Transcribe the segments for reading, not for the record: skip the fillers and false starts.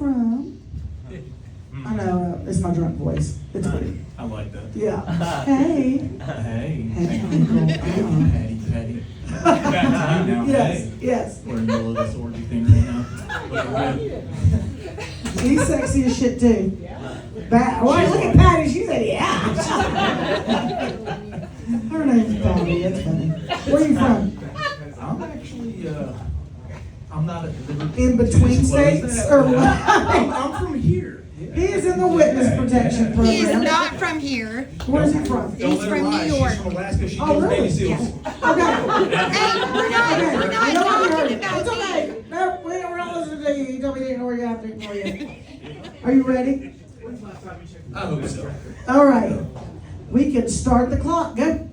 from? I know, it's my drunk voice. It's pretty. I like that. Yeah. Hey. Hey. Hey, Uncle. Patty. Back to you now. Yes, Hey. yes. We're in the middle of this orgy thing right now. Looking good. She's sexy as shit too. Why, look at Patty, she said, yeah. Her name's Patty, that's funny. Where are you from? I'm actually, I'm not at liberty. In between states, or what? I'm from here. Yeah. He is in the witness protection program. He is not from here. Where's he from? Don't He's let her from lie. New York. She's from Alaska. She Oh, kills really? baby seals. Okay. Hey, we're not You know what? talking It's about okay. you. No, we're not listening to you. You told me to ignore you. I have to ignore you. Are you ready? I hope so. All right. We can start the clock. Go.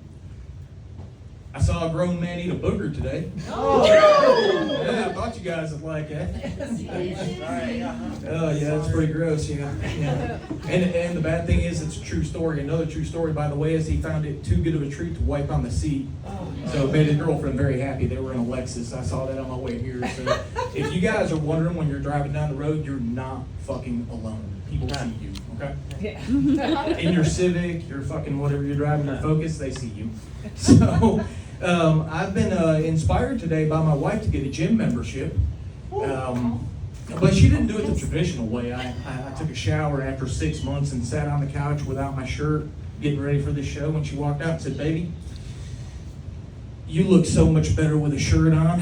I saw a grown man eat a booger today. Oh, yeah, I thought you guys would like it. Oh, yeah, it's pretty gross, yeah. And the bad thing is, it's a true story. Another true story, by the way, is he found it too good of a treat to wipe on the seat. So it made his girlfriend very happy. They were in a Lexus. I saw that on my way here. So if you guys are wondering when you're driving down the road, you're not fucking alone. People see you, okay? In your Civic, your fucking whatever you're driving, your Focus, they see you. So I've been inspired today by my wife to get a gym membership. But she didn't do it the traditional way. I took a shower after 6 months and sat on the couch without my shirt, getting ready for this show. When she walked out and said, "Baby, you look so much better with a shirt on."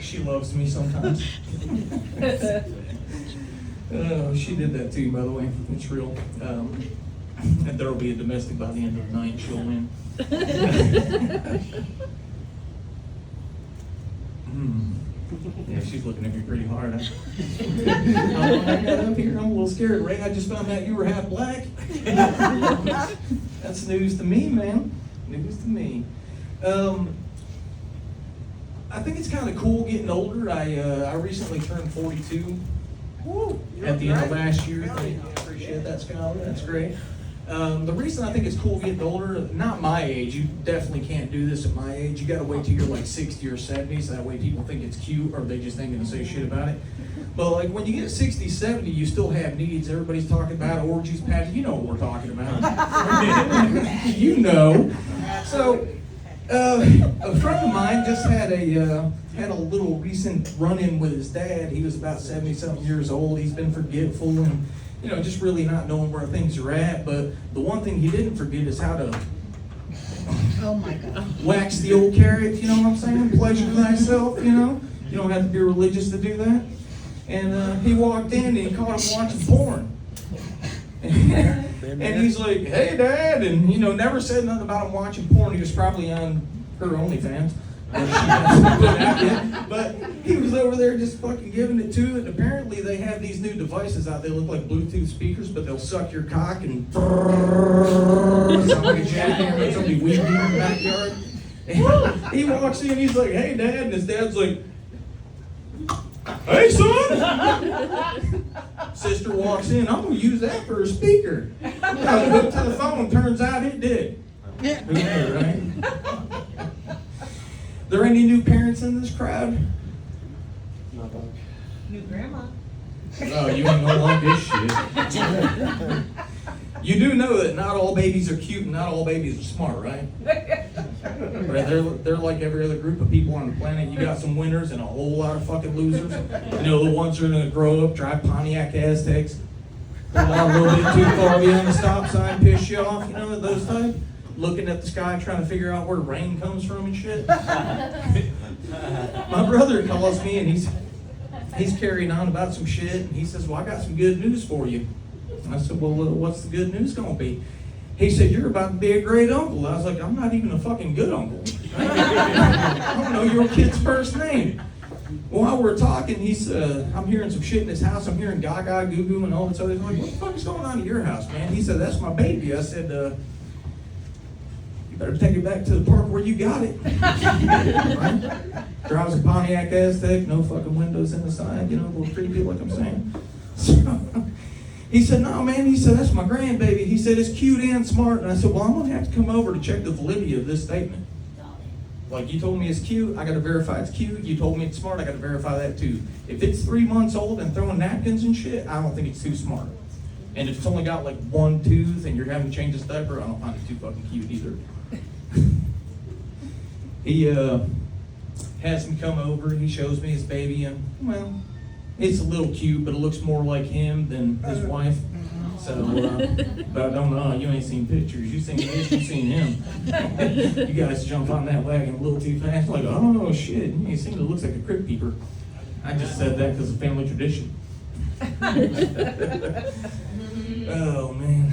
She loves me sometimes. She did that too, by the way. It's real. And there will be a domestic by the end of the night. She'll win. Yeah, she's looking at me pretty hard. I got up here. I'm a little scared, Ray. I just found out you were half black. That's news to me, man. News to me. I think it's kind of cool getting older. I recently turned 42 at the end of last year. I appreciate that, Skylar. That's great. The reason I think it's cool getting older, not my age, you definitely can't do this at my age. You gotta wait till you're like 60 or 70, so that way people think it's cute, or they just ain't gonna say shit about it. But like when you get 60, 70, you still have needs. Everybody's talking about orgies, Patty. You know what we're talking about. You know. So, a friend of mine just had a little recent run-in with his dad. He was about 70-something years old. He's been forgetful and, you know, just really not knowing where things are at. But the one thing he didn't forget is how to Oh my God. wax the old carrot, you know what I'm saying? Pleasure thyself, you know? You don't have to be religious to do that. And he walked in and he caught him watching porn. And he's like, "Hey, Dad," and you know, never said nothing about him watching porn. He was probably on her OnlyFans. But he was over there just fucking giving it to it. Apparently they have these new devices out. They look like Bluetooth speakers, but they'll suck your cock and sound like a jackhammer. Somebody weaving in the backyard. And he walks in, he's like, "Hey, Dad," and his dad's like, "Hey, son." Sister walks in, "I'm gonna use that for a speaker." I looked to the phone, turns out it did. Who knew, right? There any new parents in this crowd? New grandma. Oh, you ain't gonna like this shit. You do know that not all babies are cute and not all babies are smart, right? Right, they're like every other group of people on the planet. You got some winners and a whole lot of fucking losers. You know, the ones that are gonna grow up, drive Pontiac Aztecs, pull out a little bit too far beyond the stop sign, piss you off, you know, those type. Looking at the sky, trying to figure out where rain comes from and shit. My brother calls me and he's carrying on about some shit, and he says, "Well, I got some good news for you." I said, "Well, what's the good news gonna be?" He said, "You're about to be a great uncle." I was like, "I'm not even a fucking good uncle. I don't know your kid's first name." While we're talking, I'm hearing some shit in his house. I'm hearing gaga, goo goo, and all this other. He's like, "What the fuck is going on at your house, man?" He said, "That's my baby." I said, "You better take it back to the park where you got it." Right? Drives a Pontiac Aztec, no fucking windows in the side, you know, a little creepy like I'm saying. So, he said, "No, man," he said, "that's my grandbaby." He said, "It's cute and smart." And I said, "Well, I'm going to have to come over to check the validity of this statement." Like, you told me it's cute, I gotta verify it's cute. You told me it's smart, I gotta verify that too. If it's 3 months old and throwing napkins and shit, I don't think it's too smart. And if it's only got like one tooth and you're having to change its diaper, I don't find it too fucking cute either. He has him come over, he shows me his baby, and well, it's a little cute, but it looks more like him than his wife. So, but I don't know, you ain't seen pictures, you seen this, you seen him. You guys jump on that wagon a little too fast, like, oh shit, you ain't seen it, looks like a crypt keeper. I just said that because of family tradition. Oh man.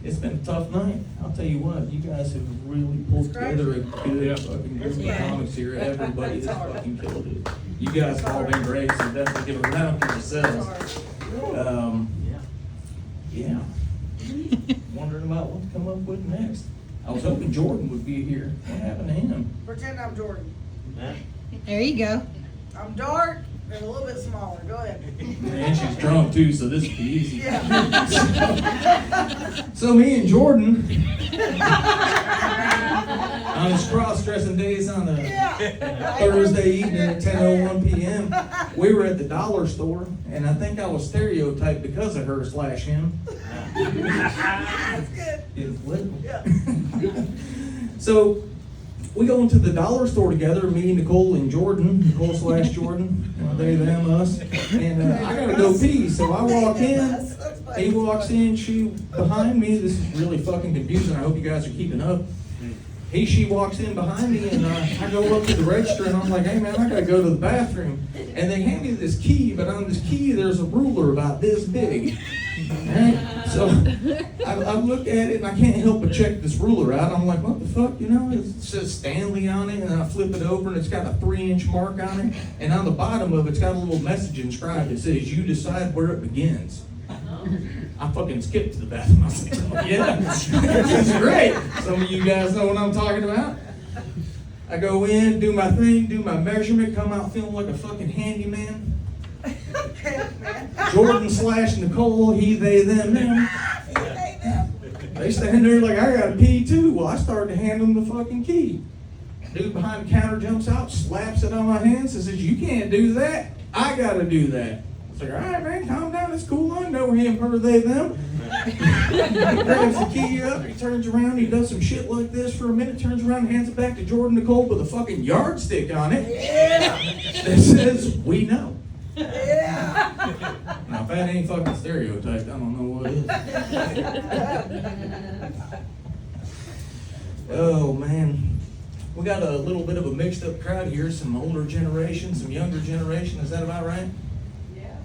It's been a tough night. I'll tell you what, you guys have really pulled together a good fucking group of comics here. Everybody has fucking killed it. You guys have all been great, so definitely give a round for yourselves. Yeah. Wondering about what to come up with next. I was hoping Jordan would be here. What happened to him? Pretend I'm Jordan. There you go. I'm dark and a little bit smaller. Go ahead. And she's drunk too, so this would be easy. Yeah. So me and Jordan, on his cross-dressing days on a Thursday evening at 10:01 p.m., we were at the dollar store, and I think I was stereotyped because of her / him. That's good. It's lit. Yeah. So we go into the dollar store together, me, Nicole, and Jordan. Nicole / Jordan. They, them, us. And I gotta go pee, so I walk in. He walks in, she behind me. This is really fucking confusing. I hope you guys are keeping up. She walks in behind me, and I go up to the register, and I'm like, hey man, I gotta go to the bathroom. And they hand me this key, but on this key there's a ruler about this big. Right? So I look at it, and I can't help but check this ruler out. I'm like, what the fuck, you know? It says Stanley on it, and I flip it over, and it's got a 3-inch mark on it. And on the bottom of it, it's got a little message inscribed. It says, you decide where it begins. I fucking skipped to the bathroom. I was like, oh, yeah, that's great. Some of you guys know what I'm talking about. I go in, do my thing, do my measurement, come out feeling like a fucking handyman. Jordan / Nicole, he, they, them, them. They stand there like, I gotta pee too. Well, I started to hand them the fucking key. Dude behind the counter jumps out, slaps it on my hands, and says, you can't do that. I gotta do that. It's like, all right, man, calm down. It's cool. I know him, her, they, them. He grabs the key up. He turns around. He does some shit like this for a minute. Turns around, hands it back to Jordan Nicole with a fucking yardstick on it. Yeah. That says, we know. Yeah. Now, if that ain't fucking stereotyped, I don't know what is. Oh, man. We got a little bit of a mixed up crowd here. Some older generation, some younger generation. Is that about right? Yeah.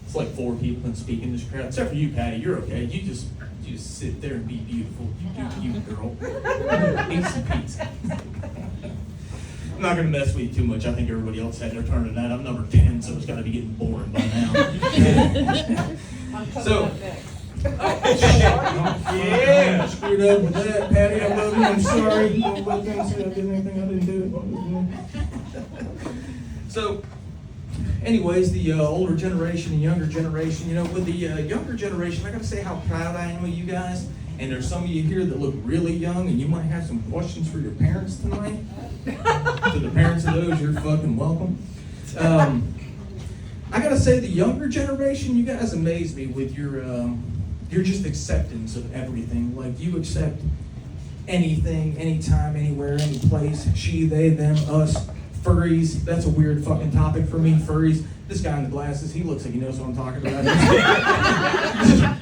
It's like 4 people can speak in this crowd, except for you, Patty. You're okay. You just sit there and be beautiful. You do you, girl. Eat some pizza. I'm not gonna mess with you too much. I think everybody else had their turn tonight. I'm number 10, so it's gotta be getting boring by now. So. Yeah, screwed up with that, Patty. I love you. I'm sorry. Nobody can say I did anything I didn't do. So. Anyways, the older generation and younger generation, you know, with the younger generation, I gotta say how proud I am of you guys. And there's some of you here that look really young, and you might have some questions for your parents tonight. To the parents of those, you're fucking welcome. I gotta say, the younger generation, you guys amaze me with your just acceptance of everything. Like, you accept anything, anytime, anywhere, any place. She, they, them, us. Furries, that's a weird fucking topic for me, furries. This guy in the glasses, he looks like he knows what I'm talking about.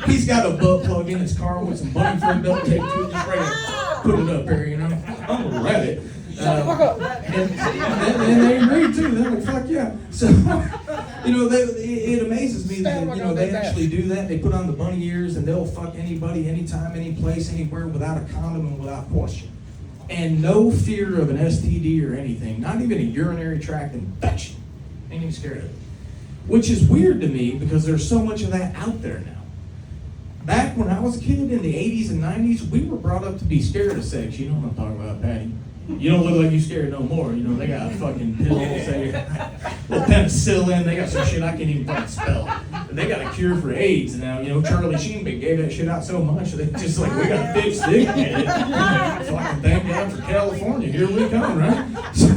He's got a butt plug in his car with some bunny friend belt tape to it, just ready to put it up there, you know? I'm gonna read it. And they agree too, they're like, fuck yeah. So, you know, it amazes me that, you know, they actually do that. They put on the bunny ears and they'll fuck anybody, anytime, any place, anywhere without a condom and without question. And no fear of an STD or anything, not even a urinary tract infection. Ain't even scared of it. Which is weird to me because there's so much of that out there now. Back when I was a kid in the 80s and 90s, we were brought up to be scared of sex. You know what I'm talking about, Patty. You don't look like you scared no more. You know, they got fucking pills, they got penicillin, they got some shit I can't even fucking spell. they got a cure for AIDS now. You know, Charlie Sheen gave that shit out so much they just like, we got a big stick in it. Fucking thank God for California. Here we come, right? So,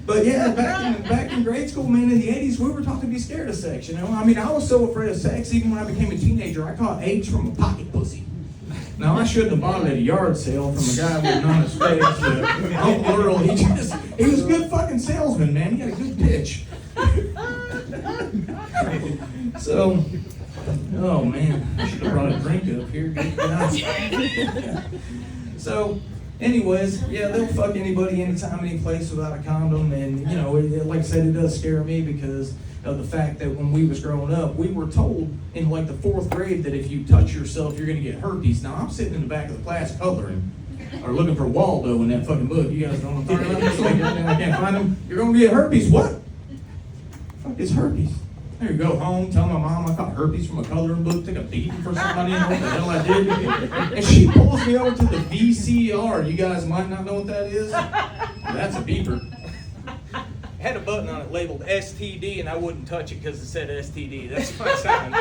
but yeah, back in grade school, man, in the 80s, we were taught to be scared of sex, you know? I mean, I was so afraid of sex, even when I became a teenager, I caught AIDS from a pocket pussy. Now, I shouldn't have bought it at a yard sale from a guy with an honest face, but Uncle Earl, he was a good fucking salesman, man. He had a good pitch. So, oh man, I should have brought a drink up here. Get out. So, anyways, yeah, they'll fuck anybody, anytime, any place without a condom, and you know, like I said, it does scare me because of the fact that when we was growing up, we were told in like the 4th grade that if you touch yourself, you're gonna get herpes. Now I'm sitting in the back of the class coloring or looking for Waldo in that fucking book. You guys know what I'm talking about? It's like, I can't find him. You're gonna get herpes. What? Fuck is herpes? There you go home, tell my mom I caught herpes from a coloring book, take a beating for somebody, and what the hell I did. And she pulls me over to the VCR. You guys might not know what that is. That's a beeper. Had a button on it labeled STD, and I wouldn't touch it because it said STD. That's my sign.